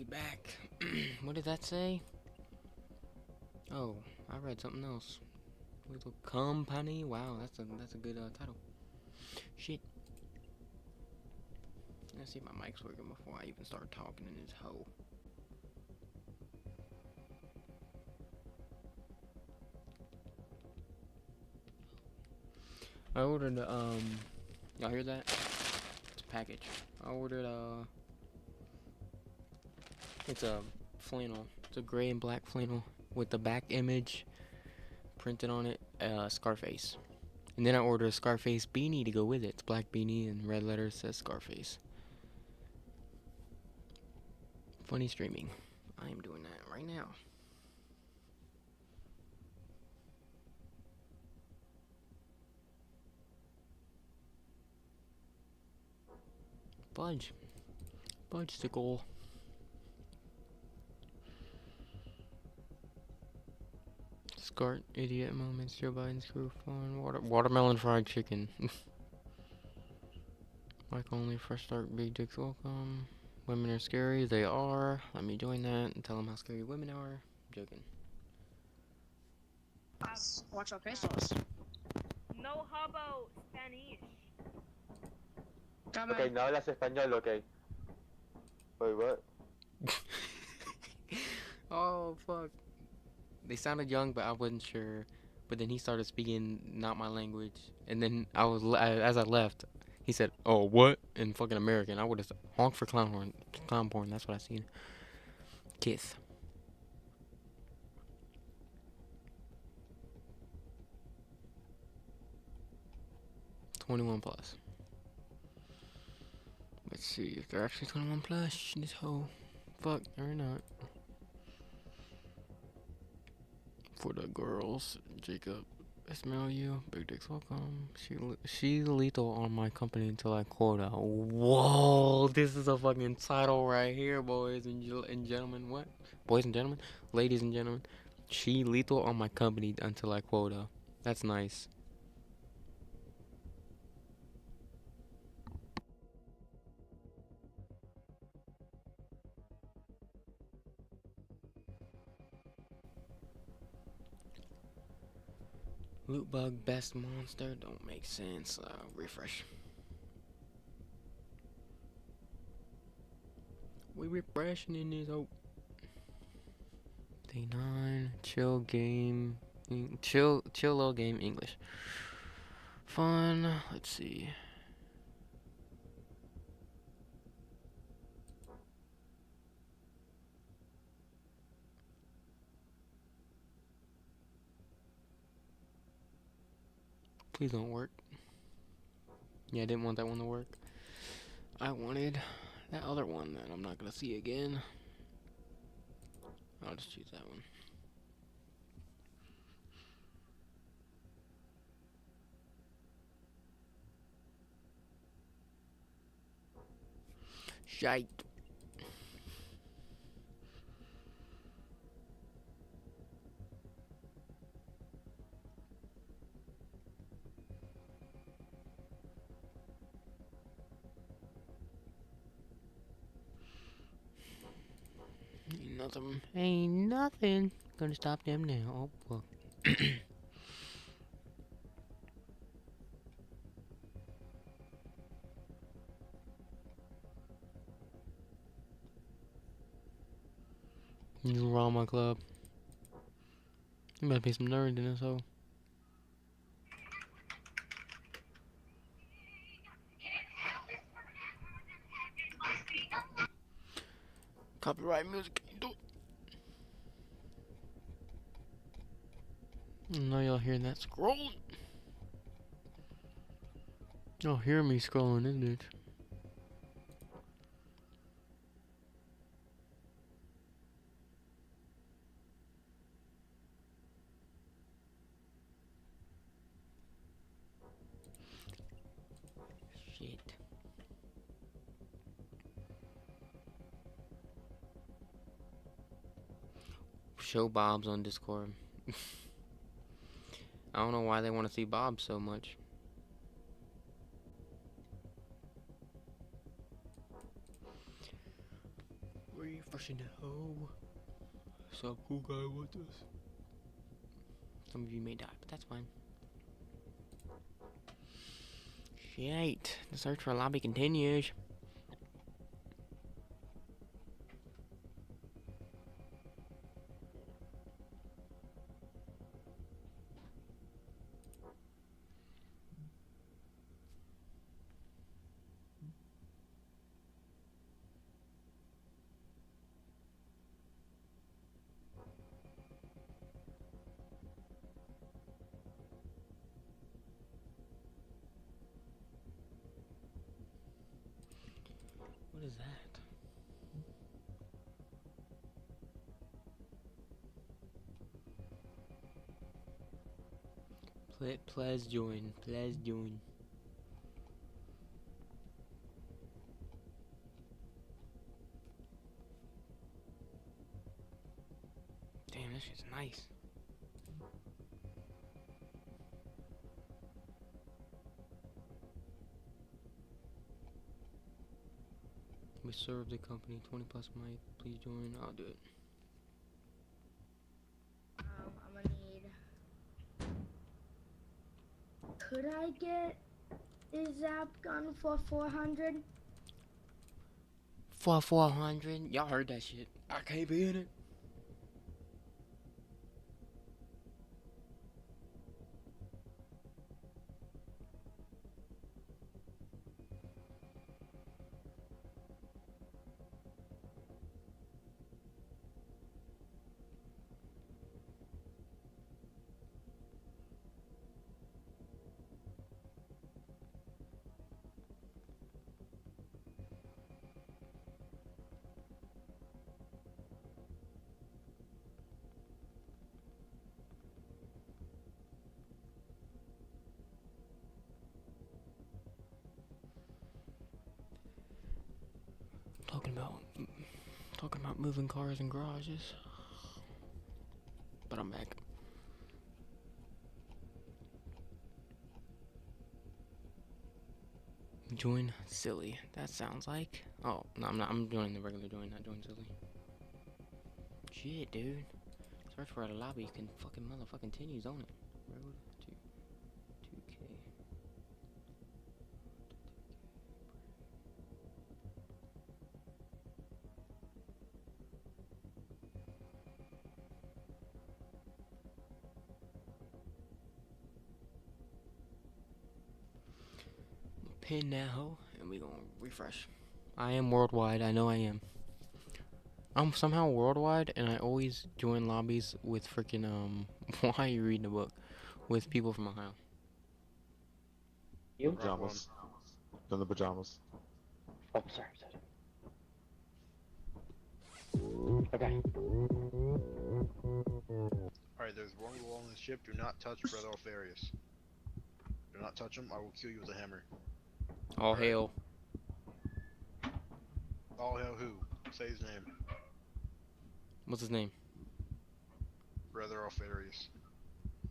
We back. What did that say? Oh, I read something else. Little company. Wow, that's a good title. Shit. Let's see if my mic's working before I even start talking in this hole. I ordered y'all hear that? It's a package. I ordered it's a flannel. It's a gray and black flannel with the back image printed on it, Scarface. And then I ordered a Scarface beanie to go with it. It's black beanie and red letters says Scarface. Funny streaming. I am doing that right now. Fudge. Fudgesicle. Scart, idiot moments, Joe Biden's crew fun, watermelon fried chicken. Mike only, fresh start, big dicks welcome. Women are scary, they are. Let me join that and tell them how scary women are. I'm joking. Ocho pesos. No hobo Spanish. Come Okay, on. now hablas español, okay. Wait, what? Oh, fuck. They sounded young, but I wasn't sure. But then he started speaking not my language. And then as I left, he said, "Oh, what?" in fucking American. I would have honked for clown porn. That's what I seen. Kiss. #21 plus. Let's see if they're actually 21 plus. This whole fuck, they're not. For the girls, Jacob, I smell you. Big dicks welcome. She's lethal on my company until I quota. Whoa, this is a fucking title right here, boys and gentlemen. What? Boys and gentlemen, ladies and gentlemen. She lethal on my company until I quota. That's nice. Loot bug best monster don't make sense. Refresh. We refreshing in this. Oh. Day 9. Chill game. Chill little game English. Fun. Let's see. Please don't work. Yeah, I didn't want that one to work. I wanted that other one that I'm not gonna see again. I'll just choose that one. Shite. Ain't nothing gonna stop them now. Oh, well. You were on my club. You better be some nerd in this hole. Copyright music. I know y'all hearing that scrolling. Y'all hear me scrolling, isn't it? Shit. Show Bob's on Discord. I don't know why they want to see Bob so much. Refreshing the hoe. Sup, cool guy with us. Some of you may die, but that's fine. Shit. The search for a lobby continues. What is that? Please join. Please join. Damn, this shit's nice. We serve the company 20 plus mic. Please join. I'll do it. I'm gonna need. Could I get a zap gun for 400? For 400? Y'all heard that shit. I can't be in it. Talking about moving cars and garages. But I'm back. Join silly. That sounds like. Oh no, I'm not. I'm joining the regular join, not join silly. Shit, dude. Search for a lobby can fucking motherfucking continues on it. Road to 2K. Pin that hoe, and we gonna refresh. I am worldwide. I know I am. I'm somehow worldwide, and I always join lobbies with freaking Why are you reading a book? With people from Ohio. You? Pajamas. Done the pajamas. Oh, sorry. Okay. Alright, there's one rule on the ship. Do not touch Brother Alfarius. Do not touch him. I will kill you with a hammer. All hail. All hail who? Say his name. What's his name? Brother Alfarius.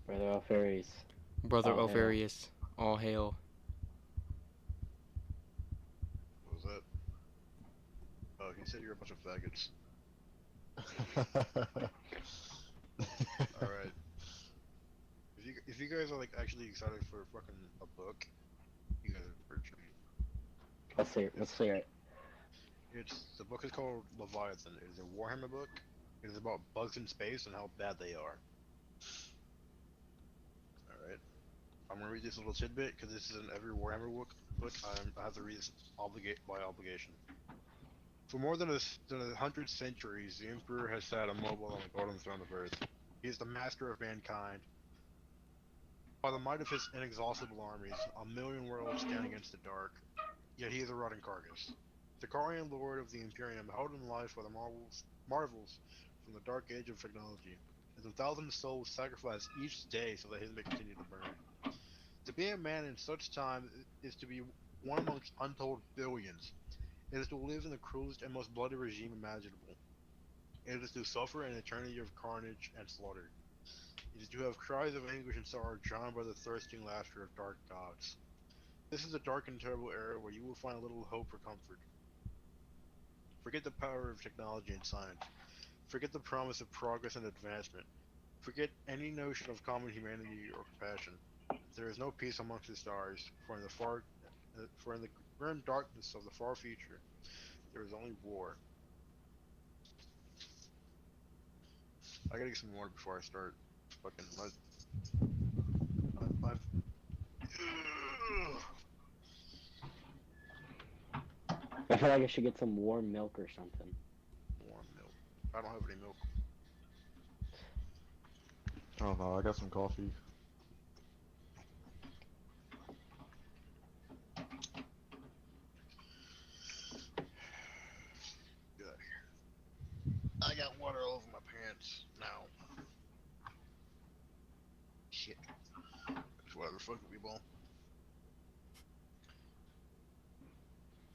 Brother Alfarius. Brother All hail. Alfarius. All hail. What was that? Oh, he said you're a bunch of faggots. Alright. If you guys are like actually excited for fucking a book, you guys are for a treat. Let's hear it. The book is called Leviathan. It is a Warhammer book. It is about bugs in space and how bad they are. Alright. I'm gonna read this little tidbit because this is in every Warhammer book. I have to read this by obligation. For more than 100 centuries, the Emperor has sat immobile on the golden throne of Earth. He is the master of mankind. By the might of his inexhaustible armies, 1,000,000 worlds stand against the dark. Yet he is a rotting carcass. The Karian Lord of the Imperium held in life by the marvels from the dark age of technology, as 1,000 souls sacrificed each day so that his may continue to burn. To be a man in such time is to be one amongst untold billions. It is to live in the cruelest and most bloody regime imaginable. It is to suffer an eternity of carnage and slaughter. It is to have cries of anguish and sorrow drowned by the thirsting laughter of dark gods. This is a dark and terrible era where you will find little hope or comfort. Forget the power of technology and science. Forget the promise of progress and advancement. Forget any notion of common humanity or compassion. There is no peace amongst the stars, for in the grim darkness of the far future, there is only war. I gotta get some water before I start. Fucking I've I feel like I should get some warm milk or something. warm milk. I don't have any milk. I don't know. I got some coffee. Get out of here. I got water all over my pants now. Shit. It's whatever, fuck it, we ball.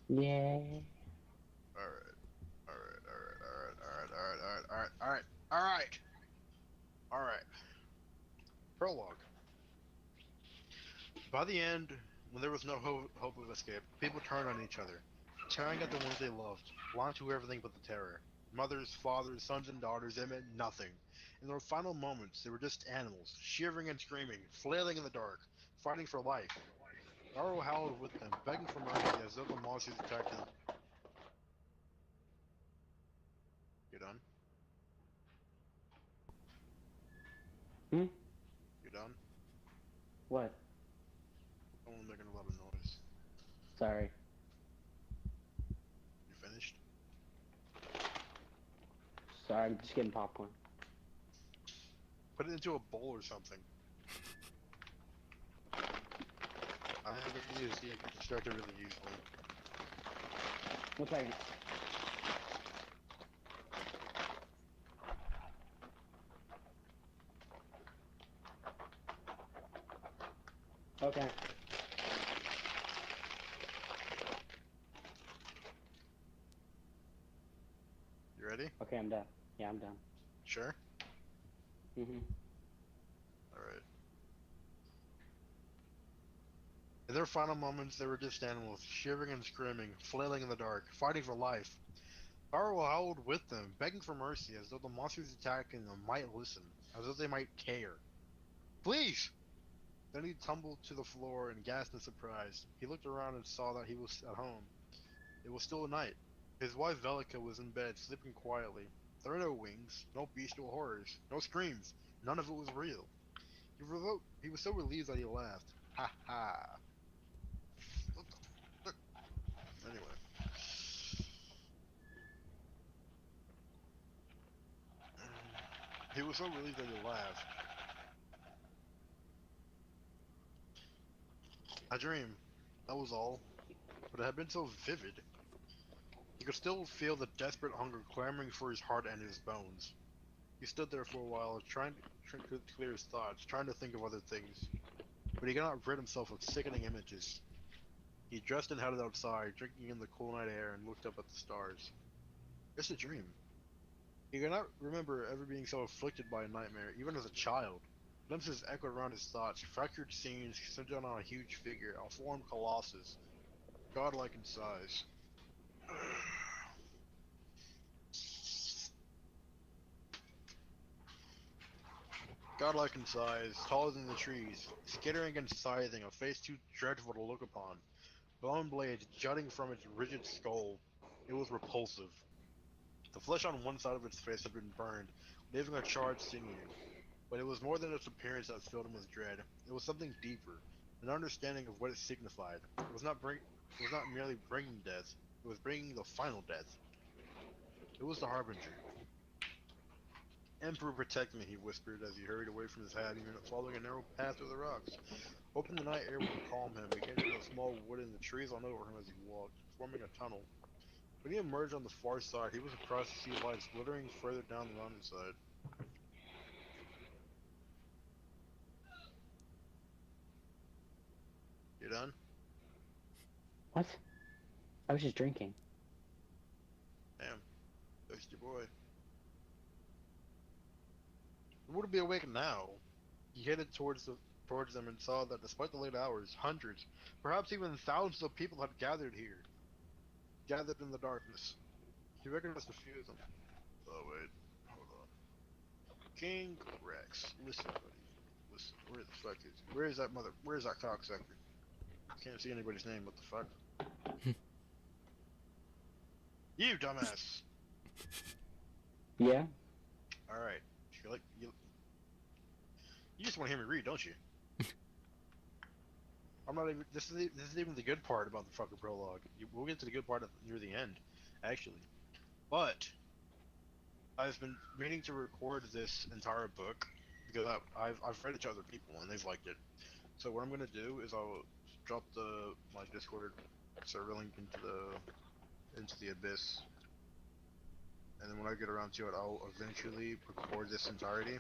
Yay. Alright. Prologue. By the end, when there was no hope of escape, people turned on each other, tearing at the ones they loved, blind to everything but the terror. Mothers, fathers, sons and daughters, they meant nothing. In their final moments, they were just animals, shivering and screaming, flailing in the dark, fighting for life. Garo howled with them, begging for mercy as though the monsters attacked him. You done? Hmm? You done? What? Someone making a lot of noise. Sorry. You finished? Sorry, I'm just getting popcorn. Put it into a bowl or something. I haven't used it. Get distracted really easily. 1 second. Okay. You ready? Okay, I'm done. Yeah, I'm done. Sure? Mhm. Alright. In their final moments, they were just animals, shivering and screaming, flailing in the dark, fighting for life. Garo howled with them, begging for mercy, as though the monsters attacking them might listen, as though they might care. Please! Then he tumbled to the floor and gasped in surprise. He looked around and saw that he was at home. It was still night. His wife Velika was in bed, sleeping quietly. There were no wings, no bestial horrors, no screams. None of it was real. He was so relieved that he laughed. Ha ha. What the fuck? Anyway. He was so relieved that he laughed. A dream. That was all. But it had been so vivid. He could still feel the desperate hunger clamoring for his heart and his bones. He stood there for a while, trying to clear his thoughts, trying to think of other things. But he could not rid himself of sickening images. He dressed and headed outside, drinking in the cool night air, and looked up at the stars. It's a dream. He could not remember ever being so afflicted by a nightmare, even as a child. Glimpses echoed around his thoughts, fractured scenes centered on a huge figure, a formed colossus, godlike in size. Godlike in size, taller than the trees, skittering and scything, a face too dreadful to look upon. Bone blades jutting from its rigid skull. It was repulsive. The flesh on one side of its face had been burned, leaving a charred sinew. But it was more than its appearance that filled him with dread. It was something deeper, an understanding of what it signified. It was not merely bringing death, it was bringing the final death. It was the Harbinger. Emperor, protect me, he whispered as he hurried away from his hag unit, following a narrow path through the rocks. Hoping the night air would calm him, he came to a small wood and the trees on over him as he walked, forming a tunnel. When he emerged on the far side, he was surprised to see lights glittering further down the mountainside. You done? What? I was just drinking. Damn. Thirsty boy. He wouldn't be awake now. He headed towards them and saw that despite the late hours, hundreds, perhaps even thousands of people had gathered here. Gathered in the darkness. You recognize a few of them. Oh wait, hold on. King Rex. Listen, buddy. Listen. Where the fuck is? Where is that mother? Where is that cocksucker? I can't see anybody's name. What the fuck? You dumbass. Yeah? All right. You just want to hear me read, don't you? I'm not even. This isn't even the good part about the fucking prologue. We'll get to the good part near the end, actually. But I've been meaning to record this entire book because I've read it to other people and they've liked it. So what I'm gonna do is I'll drop my Discord server link into the abyss, and then when I get around to it, I'll eventually record this entirety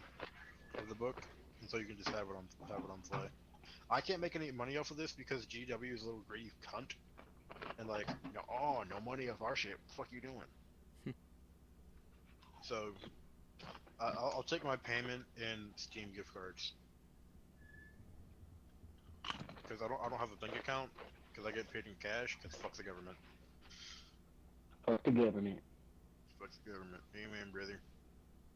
of the book, and so you can just have it on play. I can't make any money off of this because GW is a little greedy cunt, and like, oh, no money off our shit. What the fuck you doing? So, I'll take my payment in Steam gift cards because I don't have a bank account because I get paid in cash because fuck the government. Fuck the government. Fuck the government. Amen, brother.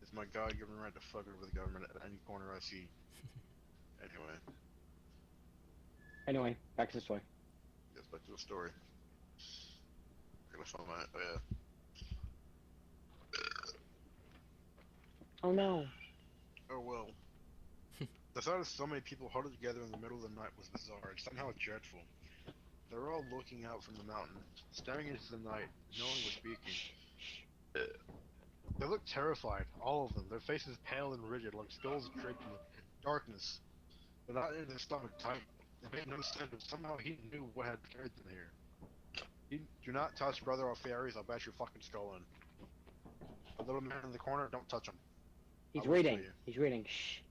It's my God-given right to fuck over the government at any corner I see. Anyway, back to the story. Yes, back to the story. I gotta find my. Oh yeah. Oh no. Oh well. The thought of so many people huddled together in the middle of the night was bizarre and somehow dreadful. They were all looking out from the mountain, staring into the night. No one was speaking. They looked terrified, all of them, their faces pale and rigid, like skulls draped in darkness. But not in their stomach tight. It made no sense, but somehow he knew what had carried them here. Do not touch Brother Alfieri's, I'll bash your fucking skull in. The little man in the corner, don't touch him. He's I will reading. kill you. He's reading. Shh.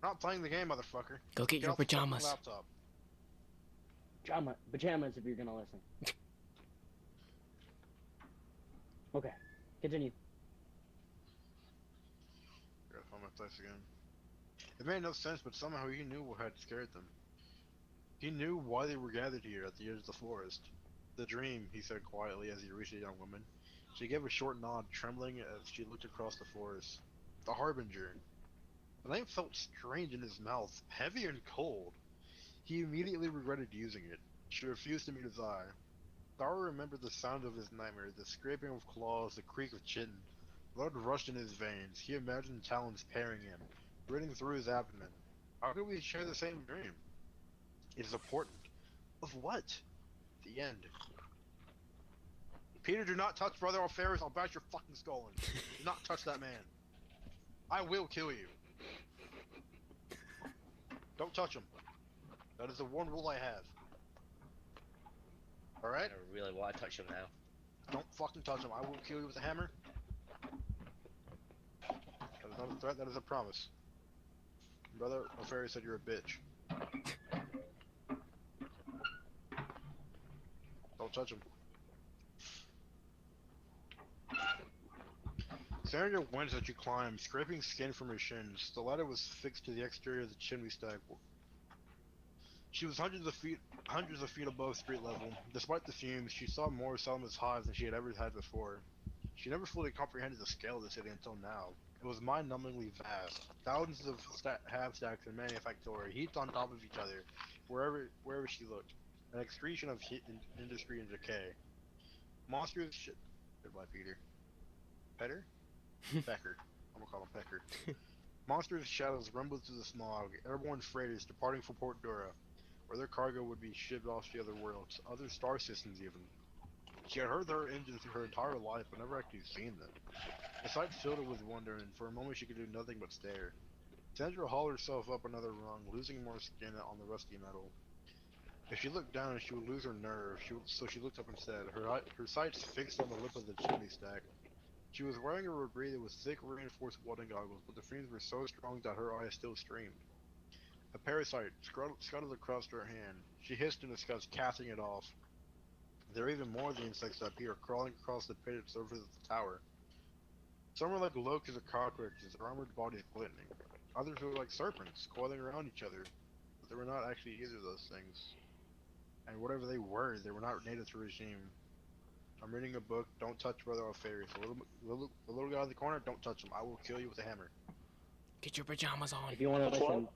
I'm not playing the game, motherfucker. Go get your off the fucking pajamas. laptop. Pajamas if you're gonna listen. Okay. Continue. Gotta find my place again. It made no sense, but somehow he knew what had scared them. He knew why they were gathered here at the edge of the forest. The dream, he said quietly as he reached a young woman. She gave a short nod, trembling as she looked across the forest. The Harbinger. The name felt strange in his mouth, heavy and cold. He immediately regretted using it. She refused to meet his eye. Thar remembered the sound of his nightmare, the scraping of claws, the creak of chin. Blood rushed in his veins. He imagined talons tearing him, gritting through his abdomen. How could we share the same dream? It is important. Of what? The end. Peter, do not touch Brother Alfieri's, I'll bash your fucking skull in. Do not touch that man. I will kill you. Don't touch him. That is the one rule I have. Alright? I really want to touch him now. Don't fucking touch him. I will kill you with a hammer. That is not a threat, that is a promise. Brother Alfieri said you're a bitch. Don't touch him. Sandra went as you climbed, scraping skin from her shins. The ladder was fixed to the exterior of the chimney stack. She was hundreds of feet above street level. Despite the fumes, she saw more Selma's hives than she had ever had before. She never fully comprehended the scale of the city until now. It was mind-numbingly vast. Thousands of half-stacks and manufactory heaped on top of each other, wherever she looked. An excretion of heat, industry, and decay. Monsters shit. Goodbye, Peter. Petter? Pecker. I'm gonna call him Pecker. Monsters' shadows rumbled through the smog. Airborne freighters departing for Port Dura, where their cargo would be shipped off to other worlds, other star systems even. She had heard their engines through her entire life, but never actually seen them. The sight filled her with wonder, and for a moment she could do nothing but stare. Sandra hauled herself up another rung, losing more skin on the rusty metal. If she looked down, she would lose her nerve, so she looked up instead, her sights fixed on the lip of the chimney stack. She was wearing a rebreather with thick, reinforced welding goggles, but the fumes were so strong that her eyes still streamed. A parasite scuttled across her hand. She hissed in disgust, casting it off. There were even more of the insects that appeared, crawling across the pitted surface of the tower. Some were like locusts or cockroaches, their armored bodies glistening. Others were like serpents, coiling around each other, but they were not actually either of those things. And whatever they were not native to regime. I'm reading a book. Don't touch Brother Alfarius. The little guy in the corner, don't touch him. I will kill you with a hammer. Get your pajamas on. If you want to listen,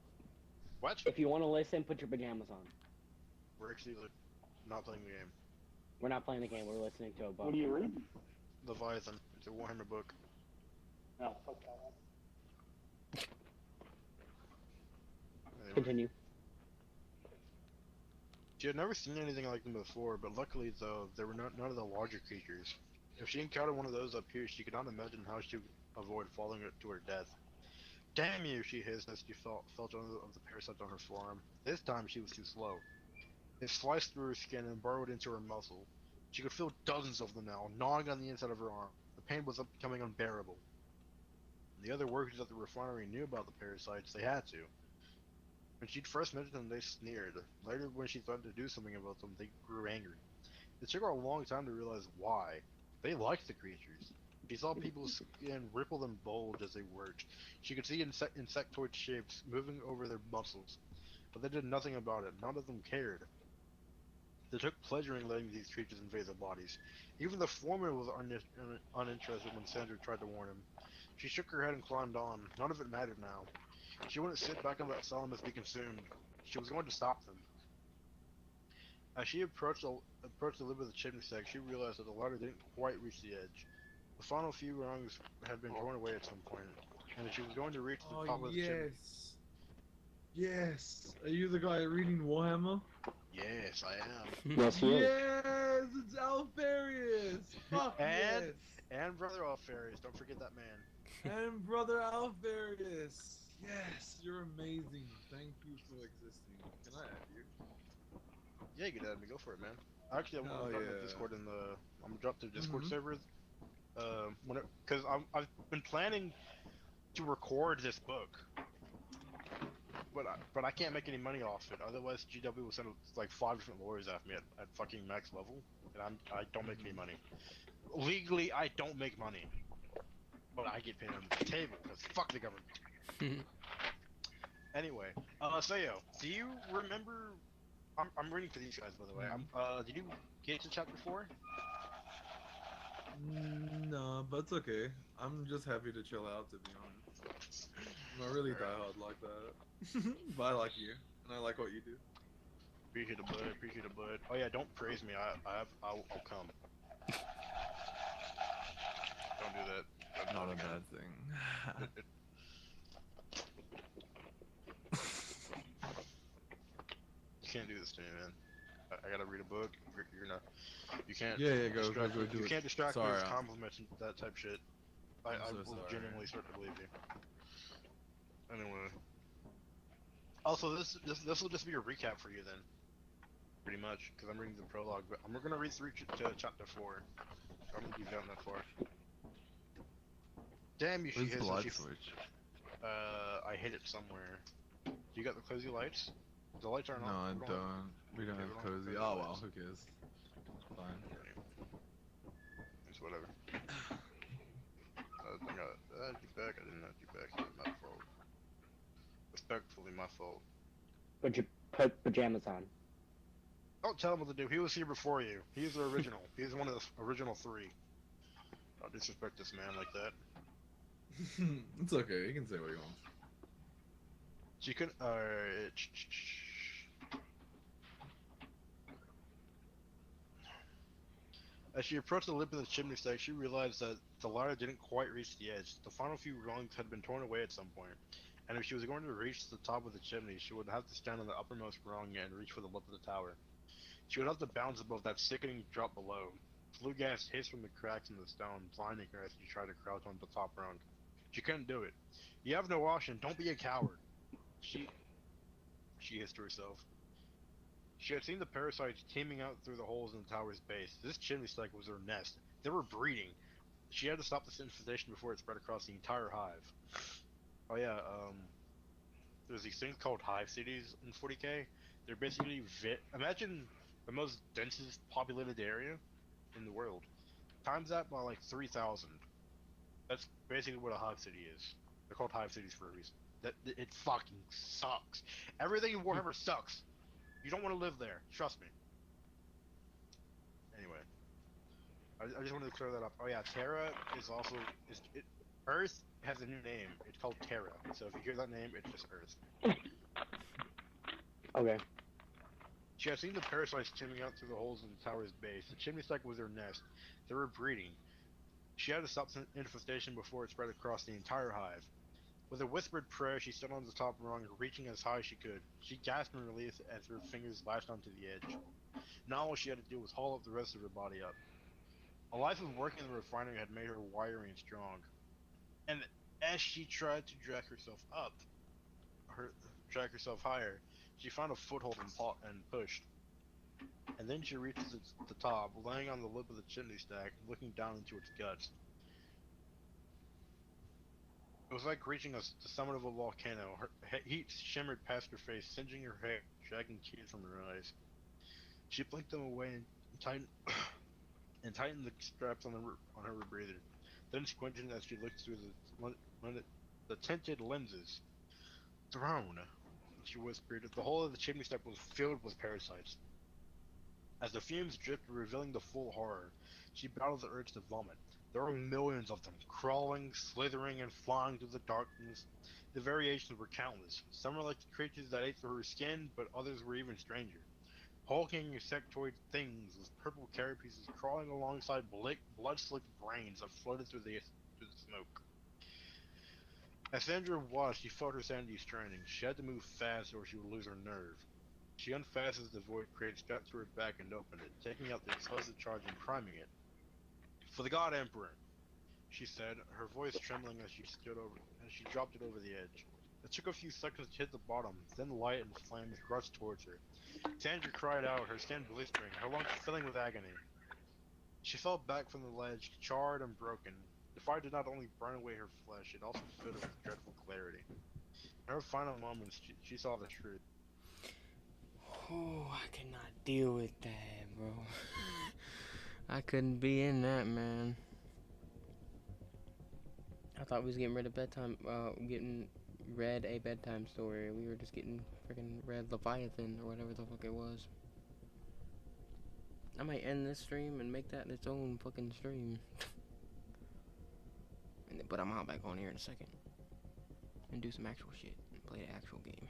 What? if you want to listen, put your pajamas on. We're actually not playing the game. We're not playing the game. We're listening to a book. What are you reading? Leviathan. It's a Warhammer book. No, fuck that. Anyway. Continue. She had never seen anything like them before, but luckily, though, there were none of the larger creatures. If she encountered one of those up here, she could not imagine how she would avoid falling to her death. Damn you, she hissed as she felt one of the parasites on her forearm. This time, she was too slow. It sliced through her skin and burrowed into her muscle. She could feel dozens of them now, gnawing on the inside of her arm. The pain was becoming unbearable. The other workers at the refinery knew about the parasites. They had to. When she'd first mentioned them, they sneered. Later, when she threatened to do something about them, they grew angry. It took her a long time to realize why. They liked the creatures. She saw people's skin ripple and bulge as they worked. She could see insectoid shapes moving over their muscles. But they did nothing about it. None of them cared. They took pleasure in letting these creatures invade their bodies. Even the foreman was uninterested when Sandra tried to warn him. She shook her head and climbed on. None of it mattered now. She wouldn't sit back and let Salamis be consumed. She was going to stop them. As she approached the lip of the chimney stack, she realized that the ladder didn't quite reach the edge. The final few rungs had been torn away at some point, and as she was going to reach the top of the chimney... Yes! Are you the guy reading Warhammer? Yes, I am. Yes, he is. Yes! It's Alfarius! Fuck And- yes! And Brother Alfarius, don't forget that man. And brother Alfarius! Yes, you're amazing. Thank you for existing. Can I add you? Yeah, you can add me. Go for it, man. Actually, I'm Hell gonna drop yeah. the Discord in the. I'm gonna drop the Discord Mhm. server. Because I've been planning to record this book, but I can't make any money off it. Otherwise, GW will send like 5 different lawyers after me at fucking max level, and I don't make any money. Legally, I don't make money, but I get paid on the table because fuck the government. Anyway, Sayo, do you remember? I'm reading for these guys, by the way. Did you get to chapter 4? No, but it's okay. I'm just happy to chill out, to be honest. I'm not really diehard like that. But I like you, and I like what you do. Appreciate the bud. Appreciate the bud. Oh yeah, don't praise me. I'll come. Don't do that. Don't Not do a that bad thing. again. You can't do this to me, man. I gotta read a book. You're not. You can't. Yeah, go distract me. do You it. can't distract me Sorry, with I'm- compliments and that type shit. I I'm so will sorry. genuinely start to believe you. Anyway. Also, this will just be a recap for you then. Pretty much, because I'm reading the prologue. But I'm gonna read through to chapter 4. I'm gonna keep down that far. Damn you, she Where's hits the and light she. switch? I hit it somewhere. You got the cozy lights? The lights aren't No, I on. don't. We don't Okay, have we don't have cozy. cozy Oh well, lights. who cares? Fine. It's whatever. I got you back. I didn't have you back. It's my fault. Respectfully, my fault. Put pajamas on. Don't tell him what to do. He was here before you. He's the original. He's one of the original 3. Don't disrespect this man like that. It's okay. You can say what you want. She couldn't. As she approached the lip of the chimney stack, she realized that the ladder didn't quite reach the edge. The final few rungs had been torn away at some point, and if she was going to reach the top of the chimney, she would have to stand on the uppermost rung and reach for the lip of the tower. She would have to bounce above that sickening drop below. Flue gas hissed from the cracks in the stone, blinding her as she tried to crouch on the top rung. She couldn't do it. You have no option. Don't be a coward. She hissed to herself. She had seen the parasites teeming out through the holes in the tower's base. This chimney stack was her nest. They were breeding. She had to stop this infestation before it spread across the entire hive. Oh yeah, there's these things called hive cities in 40k. They're basically imagine the most densest populated area in the world. Times that by like 3,000. That's basically what a hive city is. They're called hive cities for a reason. It fucking sucks. Everything in Warhammer sucks. You don't want to live there. Trust me. Anyway. I just wanted to clear that up. Oh yeah, Terra is also Earth has a new name. It's called Terra. So if you hear that name, it's just Earth. Okay. She had seen the parasites chimney out through the holes in the tower's base. The chimney stack was their nest. They were breeding. She had to stop the infestation before it spread across the entire hive. With a whispered prayer, she stood on the top rung, reaching as high as she could. She gasped in relief as her fingers lashed onto the edge. Now all she had to do was haul up the rest of her body up. A life of working in the refinery had made her wiry and strong. And as she tried to drag herself higher, she found a foothold and pushed. And then she reached the top, laying on the lip of the chimney stack, looking down into its guts. It was like reaching the summit of a volcano. Her heat shimmered past her face, singeing her hair, dragging tears from her eyes. She blinked them away and tightened the straps on her rebreather, then squinted as she looked through the tinted lenses. Throne, she whispered. The whole of the chimney stack was filled with parasites. As the fumes dripped, revealing the full horror, she battled the urge to vomit. There were millions of them, crawling, slithering, and flying through the darkness. The variations were countless. Some were like the creatures that ate through her skin, but others were even stranger. Hulking insectoid things with purple carapaces crawling alongside blood-slicked brains that floated through the smoke. As Sandra watched, she felt her sanity straining. She had to move fast or she would lose her nerve. She unfastens the void crate strapped to her back and opened it, taking out the explosive charge and priming it. For the God Emperor, she said, her voice trembling as she dropped it over the edge. It took a few seconds to hit the bottom, then light and flames rushed towards her. Sandra cried out, her skin blistering, her lungs filling with agony. She fell back from the ledge, charred and broken. The fire did not only burn away her flesh, it also filled it with dreadful clarity. In her final moments, she saw the truth. Oh, I cannot deal with that, bro. I couldn't be in that, man. I thought we was getting read a bedtime story. We were just getting freaking read Leviathan or whatever the fuck it was. I might end this stream and make that its own fucking stream. But I'm out back on here in a second and do some actual shit and play the actual game.